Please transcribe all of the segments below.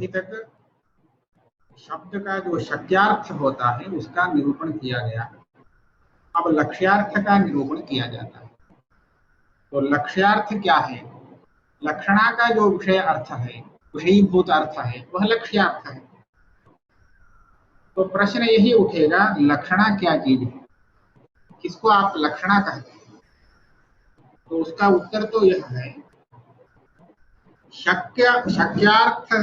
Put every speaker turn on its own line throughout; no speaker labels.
अभी तक शब्द का जो शक्यार्थ होता है उसका निरूपण किया गया। अब लक्ष्यार्थ का निरूपण किया जाता है। तो लक्ष्यार्थ क्या है? लक्षणा का जो विषय अर्थ है, विषयीभूत अर्थ है, वह लक्ष्यार्थ है। तो प्रश्न यही उठेगा, लक्षणा क्या चीज है, किसको आप लक्षणा कहते हैं? तो उसका उत्तर तो यह है, शक्यार्थ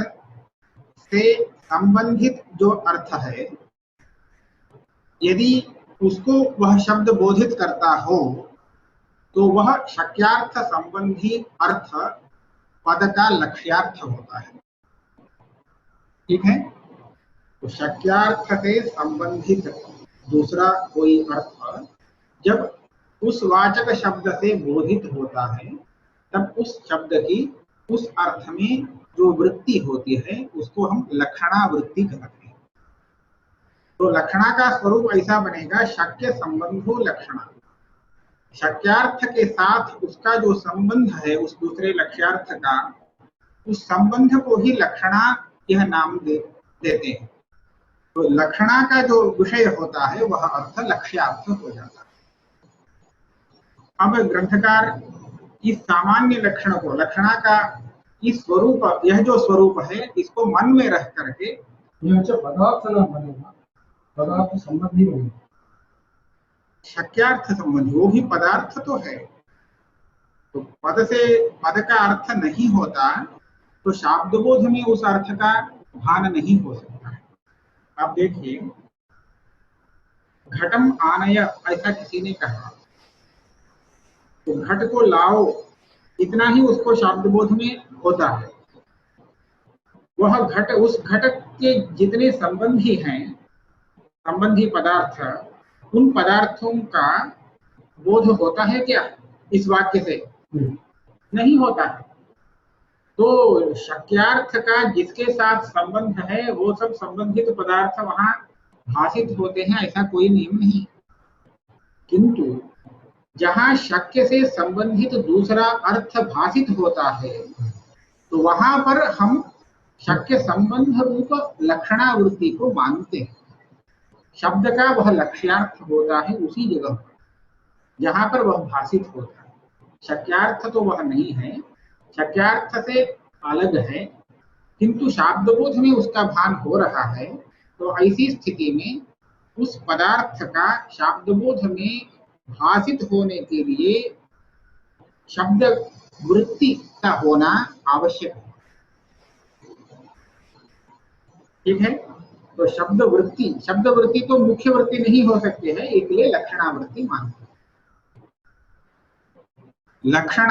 से संबंधित जो अर्थ है, यदि उसको वह शब्द बोधित करता हो तो वह शक्यार्थ संबंधी अर्थ पद का लक्ष्यार्थ होता है। ठीक है? तो शक्यार्थ से संबंधित दूसरा कोई अर्थ जब उस वाचक शब्द से बोधित होता है, तब उस शब्द की उस अर्थ में जो वृत्ति होती है उसको हम लक्षणा वृत्ति कहते हैं। तो लक्षणा का स्वरूप ऐसा बनेगा, शक्य संबंधो लक्षणा। शक्यार्थ के साथ उसका जो संबंध है उस दूसरे लक्ष्यार्थ का, उस संबंध को ही लक्षणा यह नाम देते हैं। तो लक्षणा का जो विषय होता है वह अर्थ लक्ष्यार्थ हो जाता है। अब ग्रंथकार इस सामान्य लक्षण को, लक्षणा का इस स्वरूप, यह जो स्वरूप है, इसको मन में रख करके
पदार्थ न बनेगा, पदार्थ संबंधी बनेगा।
शक्यार्थ संबंधी, वो भी पदार्थ तो है। तो पद से पद का अर्थ नहीं होता तो शाब्दबोध में उस अर्थ का भान नहीं हो सकता है। आप देखिए, घटम आनय ऐसा किसी ने कहा तो घट को लाओ, इतना ही उसको शाब्दबोध में होता है। वह घट, उस घट के जितने संबंधी हैं, संबंधी पदार्थ, उन पदार्थों का बोध होता है क्या इस वाक्य से? नहीं होता है। तो शक्यार्थ का जिसके साथ संबंध है वो सब संबंधित पदार्थ वहां भाषित होते हैं, ऐसा कोई नियम नहीं। किंतु जहां शक्य से संबंधित दूसरा अर्थ भाषित होता है तो वहां पर हम शक्य संबंध रूप लक्षणावृत्ति को मानते हैं। शब्द का वह लक्ष्यार्थ होता है उसी जगह जहां पर वह भाषित होता है। शक्यार्थ तो वह नहीं है, शक्यार्थ से अलग है, किंतु शाब्दबोध में उसका भान हो रहा है। तो ऐसी स्थिति में उस पदार्थ का शाब्दबोध में भाषित होने के लिए शब्द वृत्ति का होना आवश्यक है। ठीक है? तो शब्द वृत्ति तो मुख्य वृत्ति नहीं हो सकती है, इसलिए लक्षणावृत्ति मानते हैं। लक्षण